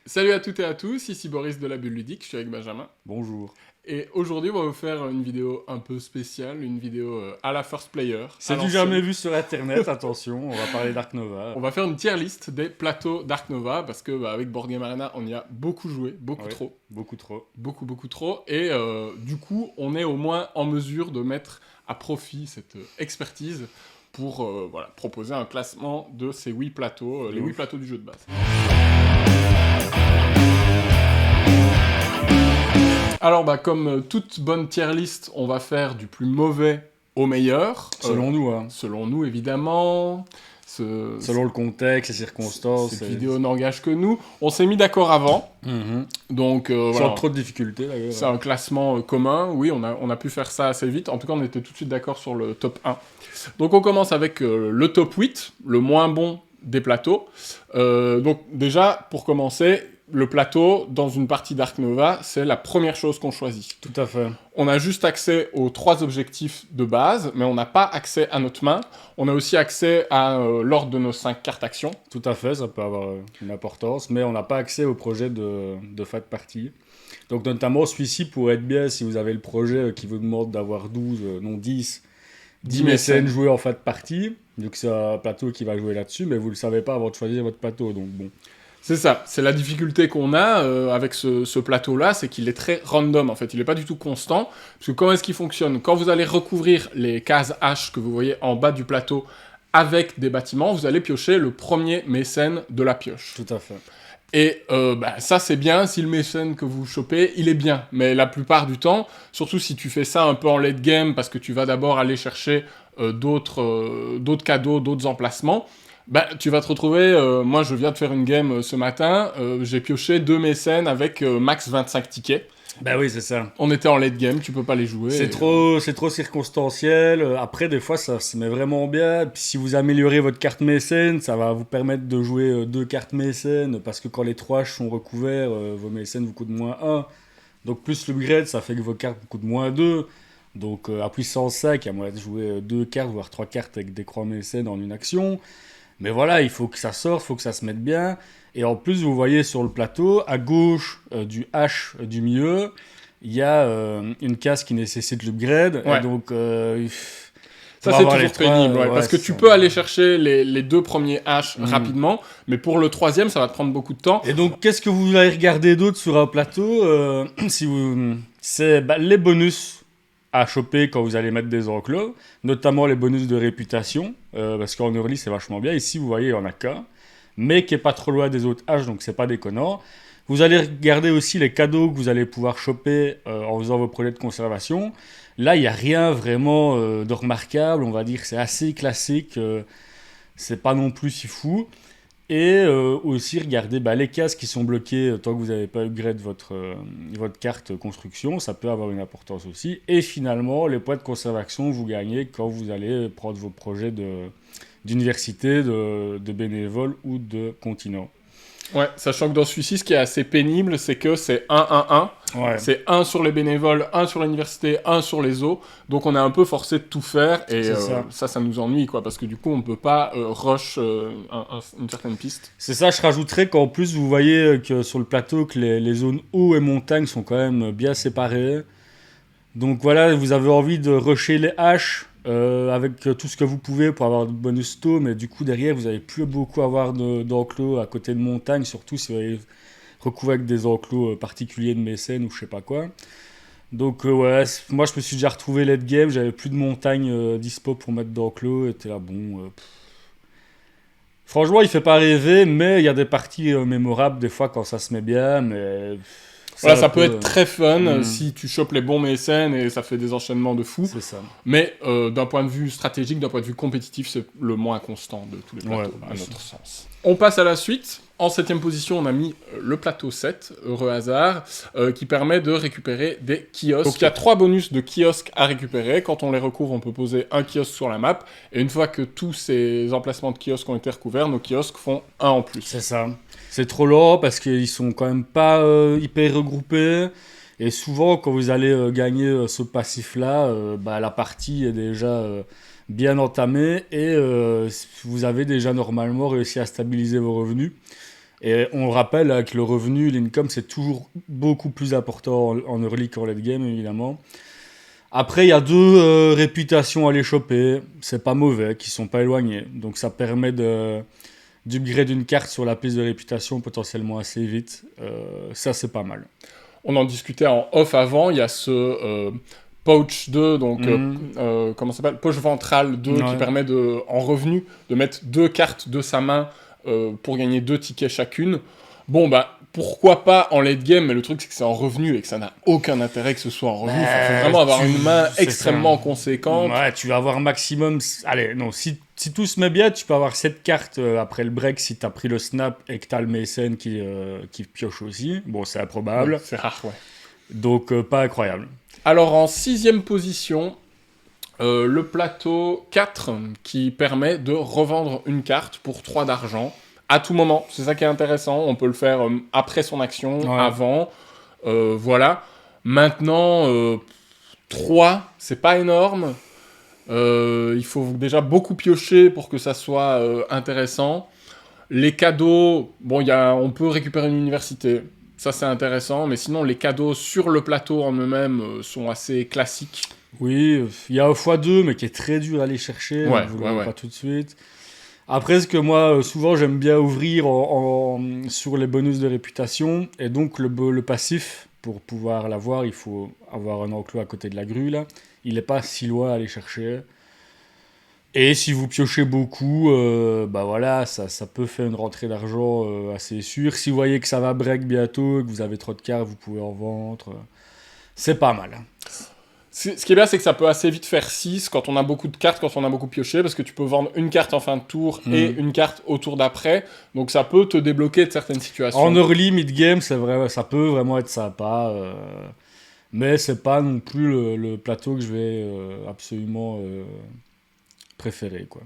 Salut à toutes et à tous, ici Boris de la Bulle Ludique, je suis avec Benjamin. Bonjour. Et aujourd'hui, on va vous faire une vidéo un peu spéciale, une vidéo à la first player, à C'est du l'ancienne. jamais vu sur internet, attention, on va parler d'Ark Nova. On va faire une tier list des plateaux d'Ark Nova, parce que avec Board Game Arena, on y a beaucoup joué, beaucoup Ouais, trop, beaucoup trop. beaucoup trop, et du coup, on est au moins en mesure de mettre à profit cette expertise pour proposer un classement de ces 8 plateaux, les 8 ouf. plateaux du jeu de base. Alors, comme toute bonne tier list, on va faire du plus mauvais au meilleur. Selon nous, hein. Selon nous, évidemment. Selon le contexte, les circonstances. Cette vidéo n'engage que nous. On s'est mis d'accord avant. Mhm. Donc, Sans voilà. trop de difficultés, d'ailleurs. C'est un classement commun. Oui, on a pu faire ça assez vite. En tout cas, on était tout de suite d'accord sur le top 1. Donc, on commence avec le top 8, le moins bon des plateaux. Donc, déjà, pour commencer, le plateau, dans une partie d'Ark Nova, c'est la première chose qu'on choisit. Tout à fait. On a juste accès aux 3 objectifs de base, mais on n'a pas accès à notre main. On a aussi accès à l'ordre de nos 5 cartes actions. Tout à fait, ça peut avoir une importance, mais on n'a pas accès au projet de fin de partie. Donc notamment, celui-ci pourrait être bien si vous avez le projet qui vous demande d'avoir 12, non 10 mécènes joués en fin de partie. Donc c'est un plateau qui va jouer là-dessus, mais vous ne le savez pas avant de choisir votre plateau, donc bon. C'est ça, c'est la difficulté qu'on a avec ce plateau-là, c'est qu'il est très random en fait, il n'est pas du tout constant. Parce que comment est-ce qu'il fonctionne? Quand vous allez recouvrir les cases H que vous voyez en bas du plateau avec des bâtiments, vous allez piocher le premier mécène de la pioche. Tout à fait. Et ça c'est bien, si le mécène que vous chopez, il est bien. Mais la plupart du temps, surtout si tu fais ça un peu en late game, parce que tu vas d'abord aller chercher d'autres cadeaux, d'autres emplacements, tu vas te retrouver, moi je viens de faire une game ce matin, j'ai pioché 2 mécènes avec max 25 tickets. Ben oui, c'est ça. On était en late game, tu peux pas les jouer. C'est trop circonstanciel. Après, des fois, ça se met vraiment bien. Puis si vous améliorez votre carte mécène, ça va vous permettre de jouer 2 cartes mécènes. Parce que quand les 3 sont recouverts, vos mécènes vous coûtent moins 1. Donc plus l'upgrade, ça fait que vos cartes vous coûtent moins 2. Donc à puissance 5, il y a moyen de jouer 2 cartes, voire 3 cartes avec des croix mécènes en une action. Mais voilà, il faut que ça sorte, il faut que ça se mette bien. Et en plus, vous voyez sur le plateau, à gauche du H du milieu, il y a une case qui nécessite l'upgrade. Ouais. Et donc, ça c'est toujours pénible, parce que tu peux aller chercher les 2 premiers H rapidement, mais pour le 3e, ça va te prendre beaucoup de temps. Et donc, qu'est-ce que vous allez regarder d'autre sur un plateau c'est les bonus à choper quand vous allez mettre des enclos, notamment les bonus de réputation, parce qu'en early c'est vachement bien. Ici vous voyez il y en a qu'un, mais qui est pas trop loin des autres H, donc c'est pas déconnant. Vous allez regarder aussi les cadeaux que vous allez pouvoir choper en faisant vos projets de conservation. Là il n'y a rien vraiment de remarquable, on va dire que c'est assez classique, c'est pas non plus si fou. Et aussi regarder les cases qui sont bloquées tant que vous n'avez pas upgrade votre carte construction, ça peut avoir une importance aussi. Et finalement, les points de conservation, vous gagnez quand vous allez prendre vos projets d'université, de bénévoles ou de continent. Ouais, sachant que dans celui-ci, ce qui est assez pénible, c'est que c'est 1-1-1. Ouais. C'est 1 sur les bénévoles, 1 sur l'université, 1 sur les eaux. Donc on est un peu forcé de tout faire et ça nous ennuie, quoi, parce que du coup, on peut pas rush une certaine piste. C'est ça, je rajouterais qu'en plus, vous voyez que sur le plateau, que les zones eau et montagne sont quand même bien séparées. Donc voilà, vous avez envie de rusher les haches avec tout ce que vous pouvez pour avoir de bonus taux, mais du coup derrière vous n'allez plus beaucoup avoir d'enclos à côté de montagne, surtout si vous allez recouvrir avec des enclos particuliers de mécènes ou je sais pas quoi. Donc moi je me suis déjà retrouvé late game, j'avais plus de montagne dispo pour mettre d'enclos, et t'es là bon... Franchement il fait pas rêver, mais il y a des parties mémorables des fois quand ça se met bien, mais... Voilà, ça peut être très fun si tu chopes les bons mécènes et ça fait des enchaînements de fou. C'est ça. Mais d'un point de vue stratégique, d'un point de vue compétitif, c'est le moins constant de tous les plateaux, à notre sens. On passe à la suite. En 7ème position, on a mis le plateau 7, heureux hasard, qui permet de récupérer des kiosques. Donc il y a 3 bonus de kiosques à récupérer. Quand on les recouvre, on peut poser un kiosque sur la map. Et une fois que tous ces emplacements de kiosques ont été recouverts, nos kiosques font un en plus. C'est ça. C'est trop lent parce qu'ils sont quand même pas hyper regroupés. Et souvent, quand vous allez gagner ce passif-là, la partie est déjà bien entamée et vous avez déjà normalement réussi à stabiliser vos revenus. Et on rappelle avec le revenu, l'income, c'est toujours beaucoup plus important en early qu'en late game, évidemment. Après, il y a 2 réputations à les choper. C'est pas mauvais, qui sont pas éloignées. Donc ça permet d'upgrade une carte sur la piste de réputation potentiellement assez vite. Ça, c'est pas mal. On en discutait en off avant, il y a ce Pouch 2, donc comment ça s'appelle, Poche ventrale 2, qui permet en revenu de mettre 2 cartes de sa main pour gagner 2 tickets chacune. Bon, bah, pourquoi pas en late game, mais le truc c'est que c'est en revenu et que ça n'a aucun intérêt que ce soit en revenu. Il faut vraiment avoir une main extrêmement conséquente. Ouais, tu vas avoir un maximum. Allez, non, si tout se met bien, tu peux avoir 7 cartes après le break si t'as pris le snap et que t'as le Mason qui pioche aussi. Bon, c'est improbable. Ouais, c'est rare, ouais. Donc, pas incroyable. Alors, en 6ème position, le plateau 4 qui permet de revendre une carte pour 3 d'argent. À tout moment, c'est ça qui est intéressant. On peut le faire après son action, avant. Voilà. Maintenant, 3, c'est pas énorme. Il faut déjà beaucoup piocher pour que ça soit intéressant. Les cadeaux, bon, on peut récupérer une université. Ça, c'est intéressant. Mais sinon, les cadeaux sur le plateau en eux-mêmes sont assez classiques. Oui, il y a un x2, mais qui est très dur à aller chercher. Ouais, vous ne pas tout de suite. Après, ce que moi, souvent, j'aime bien ouvrir sur les bonus de réputation. Et donc, le passif, pour pouvoir l'avoir, il faut avoir un enclos à côté de la grue, là. Il n'est pas si loin à aller chercher. Et si vous piochez beaucoup, bah voilà, ça peut faire une rentrée d'argent assez sûre. Si vous voyez que ça va break bientôt, que vous avez trop de cartes, vous pouvez en vendre. C'est pas mal. Ce qui est bien, c'est que ça peut assez vite faire 6 quand on a beaucoup de cartes, quand on a beaucoup pioché, parce que tu peux vendre une carte en fin de tour et une carte au tour d'après. Donc ça peut te débloquer de certaines situations. En early, mid-game, c'est vrai, ça peut vraiment être sympa. Mais c'est pas non plus le plateau que je vais absolument préférer, quoi.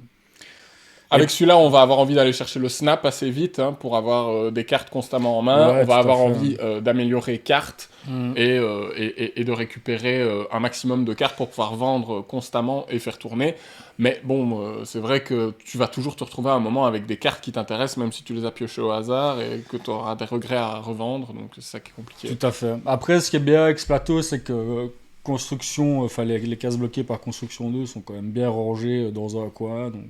Avec celui-là, on va avoir envie d'aller chercher le snap assez vite pour avoir des cartes constamment en main. Ouais, on va avoir envie d'améliorer cartes et de récupérer un maximum de cartes pour pouvoir vendre constamment et faire tourner. Mais bon, c'est vrai que tu vas toujours te retrouver à un moment avec des cartes qui t'intéressent, même si tu les as piochées au hasard et que tu auras des regrets à revendre. Donc c'est ça qui est compliqué. Tout à fait. Après, ce qui est bien avec ce plateau, c'est que construction, les cases bloquées par construction 2 sont quand même bien rangées dans un coin. Donc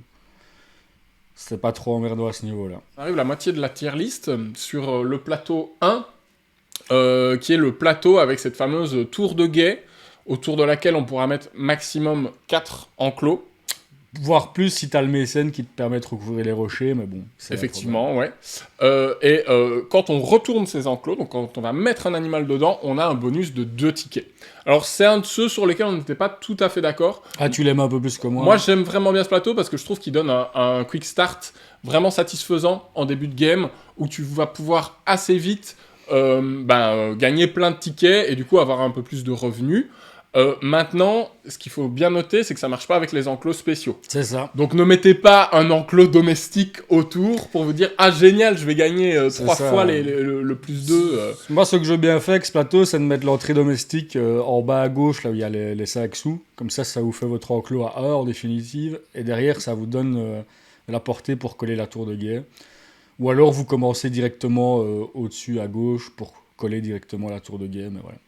c'est pas trop emmerdant à ce niveau-là. On arrive à la moitié de la tier list sur le plateau 1, qui est le plateau avec cette fameuse tour de guet, autour de laquelle on pourra mettre maximum 4 enclos. Voire plus si t'as le mécène qui te permet de recouvrir les rochers, mais bon. Effectivement, ouais. Quand on retourne ces enclos, donc quand on va mettre un animal dedans, on a un bonus de 2 tickets. Alors c'est un de ceux sur lesquels on n'était pas tout à fait d'accord. Ah, tu l'aimes un peu plus que moi? Moi j'aime vraiment bien ce plateau parce que je trouve qu'il donne un quick start vraiment satisfaisant en début de game, où tu vas pouvoir assez vite gagner plein de tickets et du coup avoir un peu plus de revenus. Maintenant, ce qu'il faut bien noter, c'est que ça marche pas avec les enclos spéciaux. C'est ça. Donc ne mettez pas un enclos domestique autour pour vous dire « Ah génial, je vais gagner 3 fois le plus 2 ». Moi, ce que j'ai bien fait avec ce plateau, c'est de mettre l'entrée domestique en bas à gauche, là où il y a les 5 sous. Comme ça vous fait votre enclos à 1 en définitive. Et derrière, ça vous donne la portée pour coller la tour de guet. Ou alors, vous commencez directement au-dessus à gauche pour coller directement la tour de guet. Mais voilà.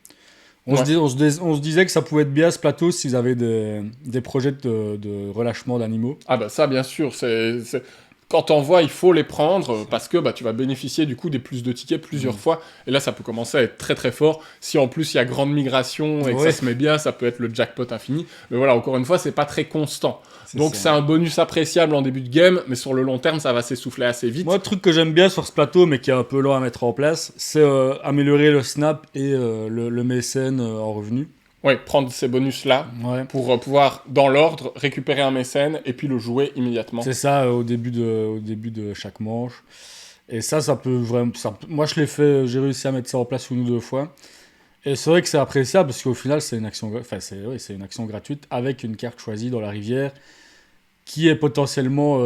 On se disait que ça pouvait être bien ce plateau si vous avez des projets de relâchement d'animaux. Ah bah ça bien sûr, quand t'en vois il faut les prendre parce que tu vas bénéficier du coup des plus de tickets plusieurs fois et là ça peut commencer à être très très fort. Si en plus il y a grande migration et que ça se met bien, ça peut être le jackpot infini. Mais voilà, encore une fois c'est pas très constant. Donc c'est un bonus appréciable en début de game, mais sur le long terme ça va s'essouffler assez vite. Moi le truc que j'aime bien sur ce plateau mais qui est un peu lent à mettre en place, c'est améliorer le snap et le mécène en revenu. Ouais, prendre ces bonus-là pour pouvoir, dans l'ordre, récupérer un mécène et puis le jouer immédiatement. C'est ça, au début de chaque manche. Et ça peut vraiment... moi, je l'ai fait, j'ai réussi à mettre ça en place 1 ou 2 fois. Et c'est vrai que c'est appréciable parce qu'au final, c'est une action gratuite avec une carte choisie dans la rivière qui est potentiellement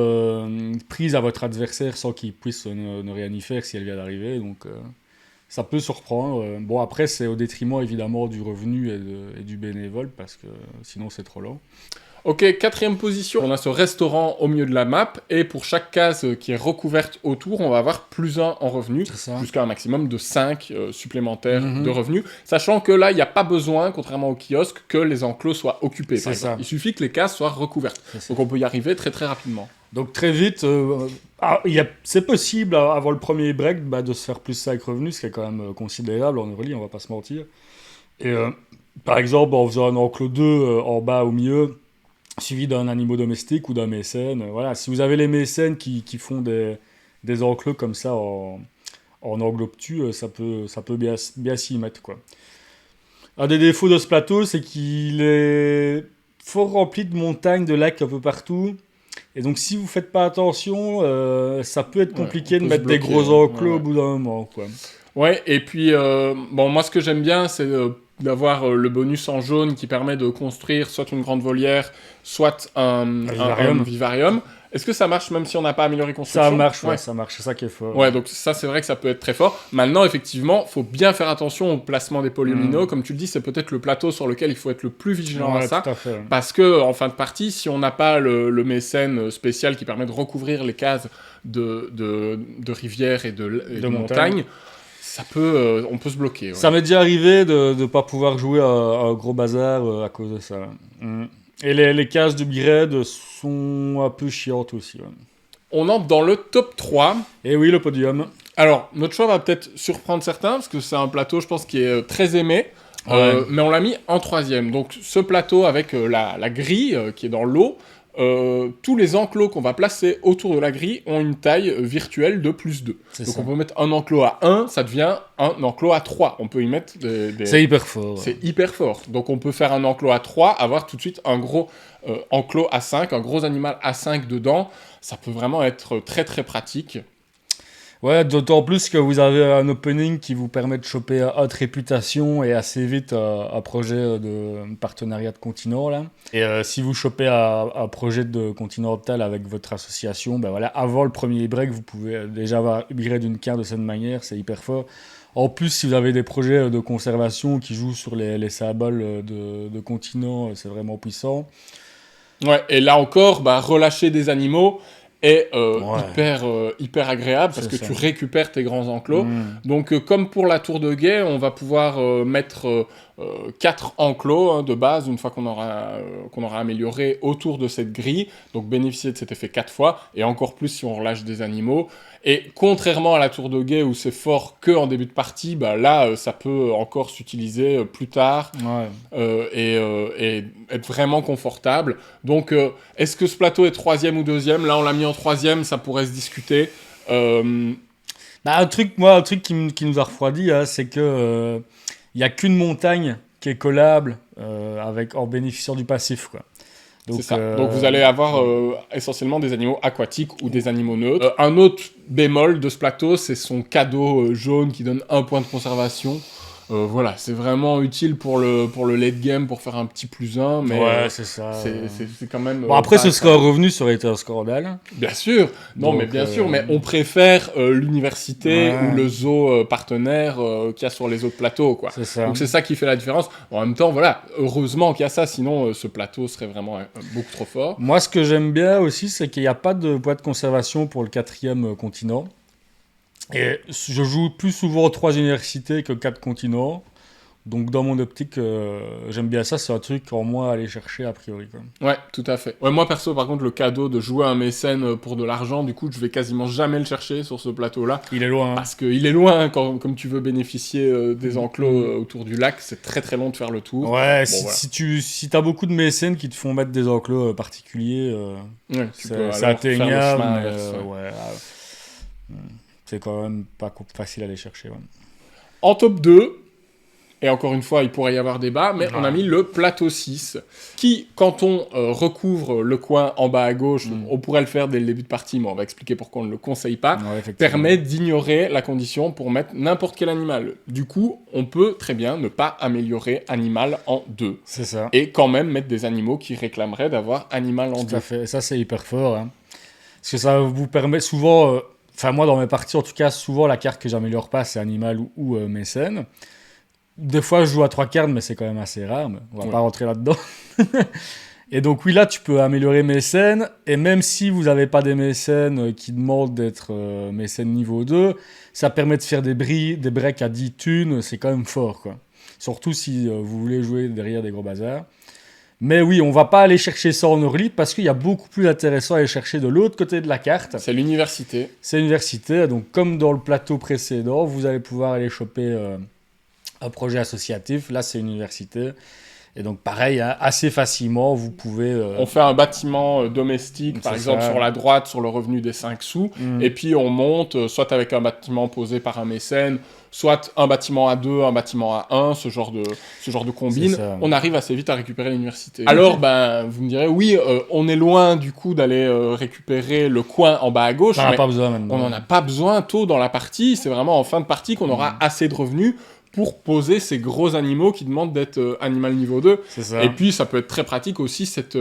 prise à votre adversaire sans qu'il puisse ne rien y faire si elle vient d'arriver. Donc... ça peut surprendre. Bon, après, c'est au détriment, évidemment, du revenu et du bénévole, parce que sinon, c'est trop lent. Ok, 4e position, on a ce restaurant au milieu de la map, et pour chaque case qui est recouverte autour, on va avoir plus 1 en revenus, jusqu'à un maximum de 5 supplémentaires de revenus, sachant que là, il n'y a pas besoin, contrairement au kiosque, que les enclos soient occupés. Par exemple. Il suffit que les cases soient recouvertes. Donc on peut y arriver très très rapidement. Donc très vite, c'est possible, avant le premier break, de se faire plus 5 revenus, ce qui est quand même considérable en Early, on va pas se mentir. Et par exemple, en faisant un enclos 2 en bas au milieu, suivi d'un animal domestique ou d'un mécène. Voilà. Si vous avez les mécènes qui font des enclos comme ça en angle obtus, ça peut bien s'y mettre, quoi. Un des défauts de ce plateau, c'est qu'il est fort rempli de montagnes, de lacs un peu partout. Et donc, si vous faites pas attention, ça peut être compliqué de mettre des gros enclos au bout d'un moment, quoi. Ouais, et puis, moi, ce que j'aime bien, c'est d'avoir le bonus en jaune qui permet de construire soit une grande volière, soit un vivarium. Est-ce que ça marche même si on n'a pas amélioré construction ? Ça marche, ça marche, c'est ça qui est fort. Ouais, donc ça, c'est vrai que ça peut être très fort. Maintenant, effectivement, il faut bien faire attention au placement des polyomino. Comme tu le dis, c'est peut-être le plateau sur lequel il faut être le plus vigilant à ça. Tout à fait. Parce que, en fin de partie, si on n'a pas le mécène spécial qui permet de recouvrir les cases de rivières et de montagnes, on peut se bloquer. Ouais. Ça m'est déjà arrivé de ne pas pouvoir jouer à un gros bazar à cause de ça. Et les cases de Bired sont un peu chiantes aussi. Ouais. On entre dans le top 3. Et oui, le podium. Alors, notre choix va peut-être surprendre certains, parce que c'est un plateau, je pense, qui est très aimé. Mais on l'a mis en 3e. Donc, ce plateau avec la grille qui est dans l'eau, tous les enclos qu'on va placer autour de la grille ont une taille virtuelle de plus 2. Donc on peut mettre un enclos à 1, ça devient un enclos à 3. On peut y mettre C'est hyper fort. C'est hyper fort. Donc on peut faire un enclos à 3, avoir tout de suite un gros enclos à 5, un gros animal à 5 dedans. Ça peut vraiment être très très pratique. Ouais, d'autant plus que vous avez un opening qui vous permet de choper haute réputation et assez vite un projet de partenariat de continent, là. Et si vous chopez un projet de continental avec votre association, avant le premier break, vous pouvez déjà avoir upgrade d'une carte de cette manière, c'est hyper fort. En plus, si vous avez des projets de conservation qui jouent sur les symboles de continent, c'est vraiment puissant. Ouais, et là encore, relâcher des animaux est hyper agréable parce que tu récupères tes grands enclos. Donc, comme pour la tour de guet, on va pouvoir mettre 4 enclos de base une fois qu'on aura amélioré autour de cette grille. Donc, bénéficier de cet effet 4 fois et encore plus si on relâche des animaux. Et contrairement à la tour de guet où c'est fort que en début de partie, là, ça peut encore s'utiliser plus tard et être vraiment confortable. Donc, est-ce que ce plateau est 3e ou 2e ? Là, on l'a mis en 3e, ça pourrait se discuter. Un truc qui nous a refroidi, c'est que il n'y a qu'une montagne qui est collable en bénéficiant du passif, quoi. Donc, c'est ça. Donc vous allez avoir essentiellement des animaux aquatiques ou des animaux neutres. Un autre bémol de ce plateau, c'est son cadeau jaune qui donne 1 point de conservation. Voilà, c'est vraiment utile pour le late game, pour faire un petit +1, mais c'est ça. C'est quand même... après, ce score revenu, ça aurait été un scandale. Bien sûr, mais on préfère l'université ou le zoo partenaire qu'il y a sur les autres plateaux, quoi. C'est ça. Donc c'est ça qui fait la différence. En même temps, voilà, heureusement qu'il y a ça, sinon ce plateau serait vraiment beaucoup trop fort. Moi, ce que j'aime bien aussi, c'est qu'il n'y a pas de poids de conservation pour le 4e continent. Et je joue plus souvent 3 universités que 4 continents. Donc, dans mon optique, j'aime bien ça. C'est un truc en moins à aller chercher a priori, quoi. Ouais, tout à fait. Ouais, moi, perso, par contre, le cadeau de jouer à un mécène pour de l'argent, du coup, je vais quasiment jamais le chercher sur ce plateau-là. Il est loin. Parce qu'il est loin, comme tu veux bénéficier des enclos autour du lac. C'est très très long de faire le tour. Ouais, si t'as beaucoup de mécènes qui te font mettre des enclos particuliers, c'est atteignable. C'est quand même pas facile à aller chercher. Ouais. En top 2, et encore une fois, il pourrait y avoir débat, mais on a mis le plateau 6, qui, quand on recouvre le coin en bas à gauche, on pourrait le faire dès le début de partie, mais on va expliquer pourquoi on ne le conseille pas, permet d'ignorer la condition pour mettre n'importe quel animal. Du coup, on peut très bien ne pas améliorer animal en 2. C'est ça. Et quand même mettre des animaux qui réclameraient d'avoir animal en 2. Tout à fait. Et ça, c'est hyper fort. Hein. Parce que ça vous permet souvent... Enfin, moi, dans mes parties, en tout cas, souvent, la carte que j'améliore pas, c'est animal ou mécène. Des fois, je joue à 3 cartes, mais c'est quand même assez rare. Mais on va pas rentrer là-dedans. Et donc oui, là, tu peux améliorer mécène. Et même si vous n'avez pas des mécènes qui demandent d'être mécène niveau 2, ça permet de faire des breaks à 10 thunes. C'est quand même fort, quoi. Surtout si vous voulez jouer derrière des gros bazars. Mais oui, on va pas aller chercher ça en early parce qu'il y a beaucoup plus intéressant à aller chercher de l'autre côté de la carte. C'est l'université. C'est l'université. Donc comme dans le plateau précédent, vous allez pouvoir aller choper un projet associatif. Là, c'est une université. Et donc, pareil, hein, assez facilement, vous pouvez... On fait un bâtiment domestique, par exemple, ça. sur la droite, sur le revenu des 5 sous. Et puis, on monte, soit avec un bâtiment posé par un mécène, soit un bâtiment à 2, un bâtiment à 1, ce genre de combine. On arrive assez vite à récupérer l'université. Alors, vous me direz, oui, on est loin, du coup, d'aller récupérer le coin en bas à gauche. On n'en a pas besoin maintenant. On n'en a pas besoin tôt dans la partie. C'est vraiment en fin de partie qu'on aura assez de revenus pour poser ces gros animaux qui demandent d'être animal niveau 2. C'est ça. Et puis, ça peut être très pratique aussi, cette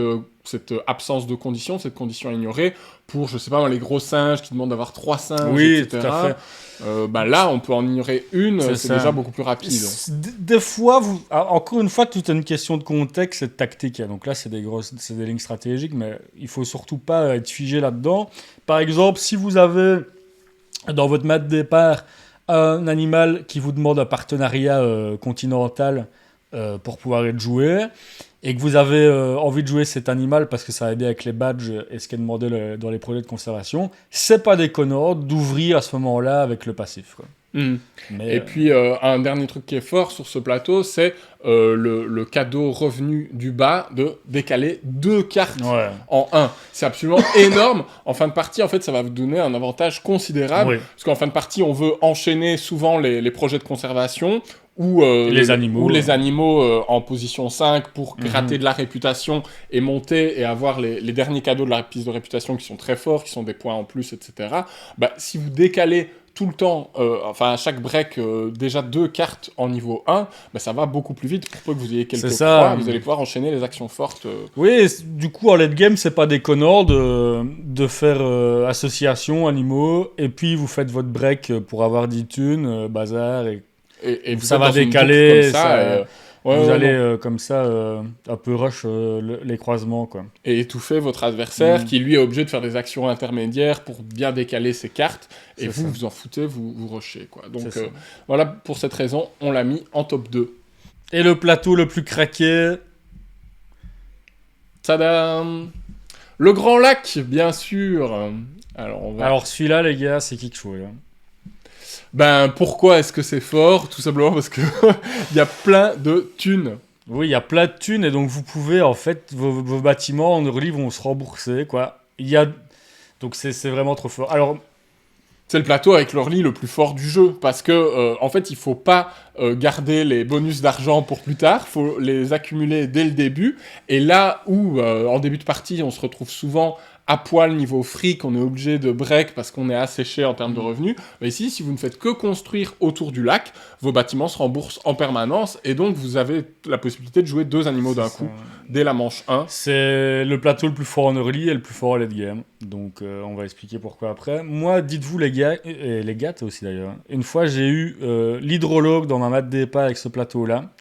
absence de conditions, cette condition à ignorer, pour, je sais pas, les gros singes qui demandent d'avoir 3 singes, oui, etc. Tout à fait. Là, on peut en ignorer une, c'est déjà beaucoup plus rapide. Des fois, encore une fois, tout est une question de contexte et de tactique. Donc là, c'est des lignes stratégiques, mais il faut surtout pas être figé là-dedans. Par exemple, si vous avez, dans votre mat de départ, un animal qui vous demande un partenariat continental pour pouvoir être joué, et que vous avez envie de jouer cet animal parce que ça va bien avec les badges et ce qui est demandé dans les projets de conservation, c'est pas déconnant d'ouvrir à ce moment-là avec le passif, quoi. Et puis, un dernier truc qui est fort sur ce plateau, c'est le cadeau revenu du bas de décaler 2 cartes en 1. C'est absolument énorme. En fin de partie, en fait, ça va vous donner un avantage considérable. Parce qu'en fin de partie, on veut enchaîner souvent les projets de conservation ou les animaux en position 5 pour gratter de la réputation et monter et avoir les derniers cadeaux de la piste de réputation qui sont très forts, qui sont des points en plus, etc. Si vous décalez tout le temps, à chaque break, déjà 2 cartes en niveau 1, ça va beaucoup plus vite pour peu que vous ayez quelques points, vous allez pouvoir enchaîner les actions fortes. Oui, du coup, en late game, c'est pas déconnant de faire association, animaux, et puis vous faites votre break pour avoir 10 thunes, bazar, et ça va décaler, comme ça, vous allez comme ça un peu rush les croisements, quoi. Et étouffer votre adversaire qui lui est obligé de faire des actions intermédiaires pour bien décaler ses cartes et vous en foutez, vous rushez, quoi. Donc voilà, pour cette raison, on l'a mis en top 2. Et le plateau le plus craqué, tadam, le Grand Lac, bien sûr. Alors celui-là, les gars, c'est quelque chose, hein. Pourquoi est-ce que c'est fort? Tout simplement parce que il y a plein de thunes. Oui, il y a plein de thunes et donc vous pouvez, en fait, vos bâtiments en early vont se rembourser, quoi. Donc c'est vraiment trop fort. Alors, c'est le plateau avec l'early le plus fort du jeu parce que en fait, il faut pas garder les bonus d'argent pour plus tard, faut les accumuler dès le début. Et là où en début de partie, on se retrouve souvent à poil niveau fric, on est obligé de break parce qu'on est asséché en termes de revenus. Mais ici, si vous ne faites que construire autour du lac, vos bâtiments se remboursent en permanence et donc vous avez la possibilité de jouer 2 animaux d'un coup dès la manche 1. C'est le plateau le plus fort en early et le plus fort en late game. Donc on va expliquer pourquoi après. Moi, dites-vous les gars, et les gars aussi d'ailleurs, une fois j'ai eu l'hydrologue dans ma mat de départ avec ce plateau-là.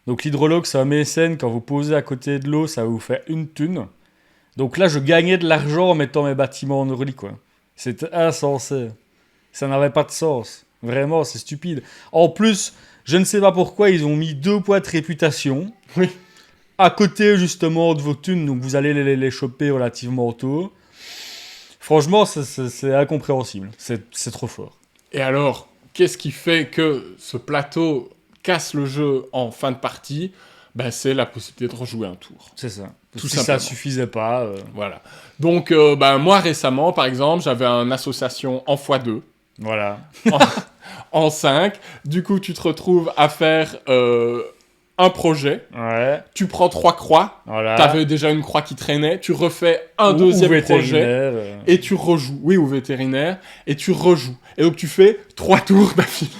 Donc l'hydrologue, c'est un mécène, quand vous posez à côté de l'eau, ça vous fait 1 thune. Donc là, je gagnais de l'argent en mettant mes bâtiments en early, quoi. C'était insensé. Ça n'avait pas de sens. Vraiment, c'est stupide. En plus, je ne sais pas pourquoi, ils ont mis 2 points de réputation. Oui. À côté, justement, de vos thunes. Donc vous allez les choper relativement tôt. Franchement, c'est incompréhensible. C'est trop fort. Et alors, qu'est-ce qui fait que ce plateau casse le jeu en fin de partie ? C'est la possibilité de rejouer un tour. C'est ça. Tout si ça suffisait pas. Voilà. Donc, moi, récemment, par exemple, j'avais une association en x2. Voilà. en 5. Du coup, tu te retrouves à faire un projet. Ouais. Tu prends 3 croix. Voilà. T'avais déjà une croix qui traînait. Tu refais un deuxième projet. Et tu rejoues. Oui, ou vétérinaire. Et tu rejoues. Et donc, tu fais 3 tours d'affilée.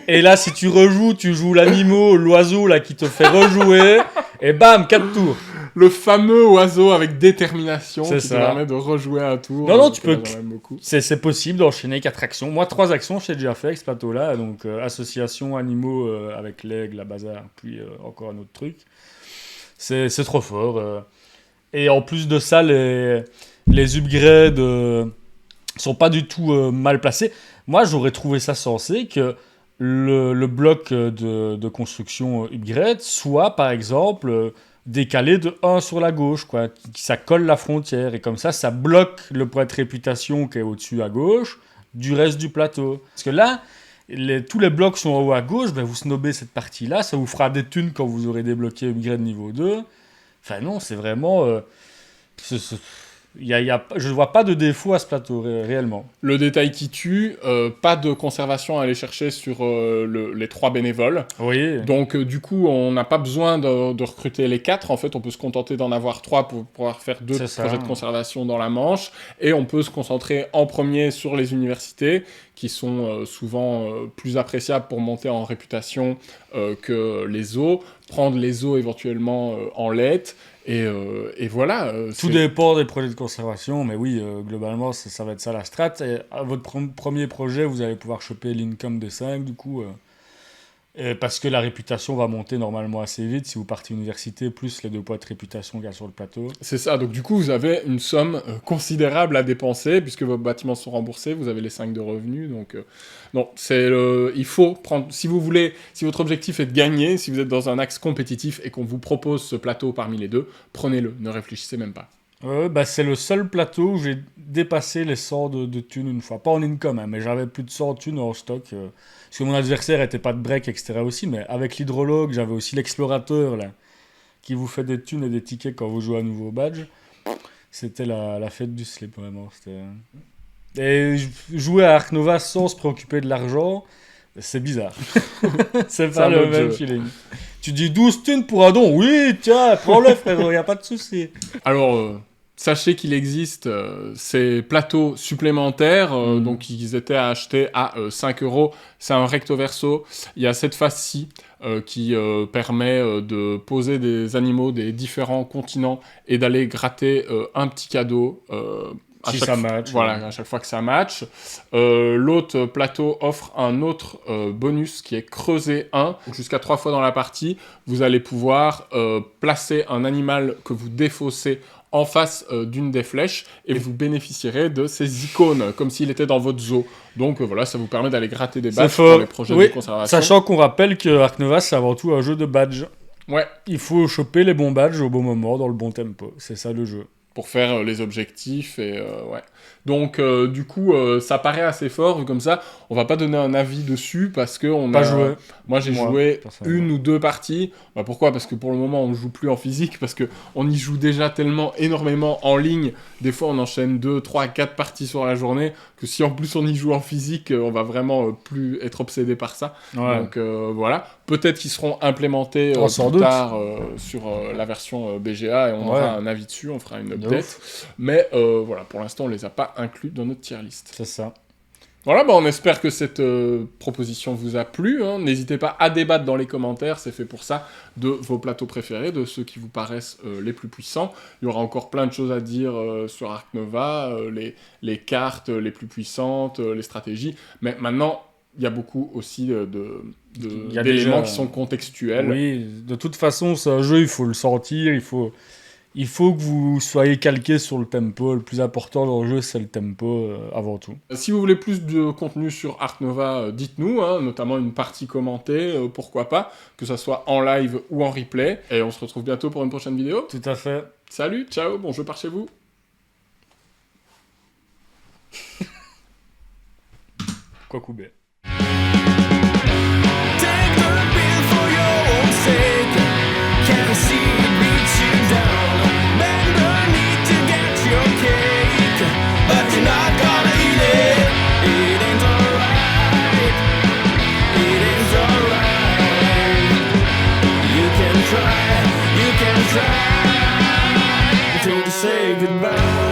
Et là, si tu rejoues, tu joues l'animal, l'oiseau là qui te fait rejouer. Et bam, 4 tours. Le fameux oiseau avec détermination qui te permet de rejouer un tour. Non, tu peux. C'est possible d'enchaîner 4 actions. Moi, 3 actions, j'ai déjà fait avec ce plateau-là. Donc, association, animaux avec l'aigle, la bazar, puis encore un autre truc. C'est trop fort. Et en plus de ça, les upgrades sont pas du tout mal placés. Moi, j'aurais trouvé ça sensé que le bloc de construction upgrade soit, par exemple, décalé de 1 sur la gauche, quoi. Ça colle la frontière. Et comme ça bloque le point de réputation qui est au-dessus à gauche du reste du plateau. Parce que là, tous les blocs sont en haut à gauche, ben vous snobez cette partie-là, ça vous fera des thunes quand vous aurez débloqué upgrade niveau 2. Enfin non, c'est vraiment... je ne vois pas de défaut à ce plateau, réellement. Le détail qui tue, pas de conservation à aller chercher sur les 3 bénévoles. Oui. Donc, du coup, on n'a pas besoin de recruter les 4. En fait, on peut se contenter d'en avoir 3 pour pouvoir faire 2 projets de conservation dans la Manche. Et on peut se concentrer en premier sur les universités, qui sont souvent plus appréciables pour monter en réputation que les zoos. Prendre les zoos éventuellement en lettres. Et voilà. Tout dépend des projets de conservation, mais oui, globalement, ça va être ça la strat. Et à votre premier projet, vous allez pouvoir choper l'income des 5, du coup. Parce que la réputation va monter normalement assez vite si vous partez université, plus les 2 points de réputation qu'il y a sur le plateau. C'est ça, donc du coup, vous avez une somme considérable à dépenser, puisque vos bâtiments sont remboursés, vous avez les 5 de revenus, donc... non, il faut prendre... Si votre objectif est de gagner, si vous êtes dans un axe compétitif et qu'on vous propose ce plateau parmi les 2, prenez-le, ne réfléchissez même pas. C'est le seul plateau où j'ai dépassé les 100 de thunes une fois. Pas en income, hein, mais j'avais plus de 100 thunes en stock. Parce que mon adversaire n'était pas de break, etc. aussi. Mais avec l'hydrologue, j'avais aussi l'explorateur, là, qui vous fait des thunes et des tickets quand vous jouez à nouveau badge. C'était la fête du slip, vraiment. Et jouer à Ark Nova sans se préoccuper de l'argent, c'est bizarre. C'est pas le même feeling. Tu dis 12 thunes pour un don. Oui, tiens, prends-le, frérot, y a pas de souci. Alors, sachez qu'il existe ces plateaux supplémentaires, donc ils étaient à acheter à 5 €. C'est un recto verso. Il y a cette face-ci qui permet de poser des animaux des différents continents et d'aller gratter un petit cadeau. Si ça match. Voilà, à chaque fois que ça match. L'autre plateau offre un autre bonus qui est creuser 1. Jusqu'à 3 fois dans la partie, vous allez pouvoir placer un animal que vous défaussez en face d'une des flèches et vous bénéficierez de ces icônes, comme s'il était dans votre zoo. Donc voilà, ça vous permet d'aller gratter des badges pour les projets de conservation. Sachant qu'on rappelle que Ark Nova, c'est avant tout un jeu de badges. Ouais. Il faut choper les bons badges au bon moment, dans le bon tempo. C'est ça le jeu. Pour faire les objectifs et ouais. Donc du coup ça paraît assez fort vu comme ça. On va pas donner un avis dessus parce que moi j'ai joué 1 ou 2 parties. Bah, pourquoi ? Parce que pour le moment on joue plus en physique parce que on y joue déjà tellement énormément en ligne. Des fois on enchaîne 2, 3, 4 parties sur la journée que si en plus on y joue en physique, on va vraiment plus être obsédé par ça. Ouais. Donc voilà. Peut-être qu'ils seront implémentés plus tard sur la version BGA et on aura un avis dessus, on fera une update. Mais voilà, pour l'instant, on les a pas inclus dans notre tier list. C'est ça. Voilà, on espère que cette proposition vous a plu. N'hésitez pas à débattre dans les commentaires, c'est fait pour ça, de vos plateaux préférés, de ceux qui vous paraissent les plus puissants. Il y aura encore plein de choses à dire sur Ark Nova, les cartes les plus puissantes, les stratégies. Mais maintenant, il y a beaucoup aussi d'éléments qui sont contextuels. Oui, de toute façon, c'est un jeu, il faut le sentir, il faut que vous soyez calqué sur le tempo. Le plus important dans le jeu, c'est le tempo avant tout. Si vous voulez plus de contenu sur Ark Nova, dites-nous, notamment une partie commentée, pourquoi pas, que ça soit en live ou en replay. Et on se retrouve bientôt pour une prochaine vidéo. Tout à fait. Salut, ciao, bon jeu par chez vous. Quoi couper. Try to say goodbye.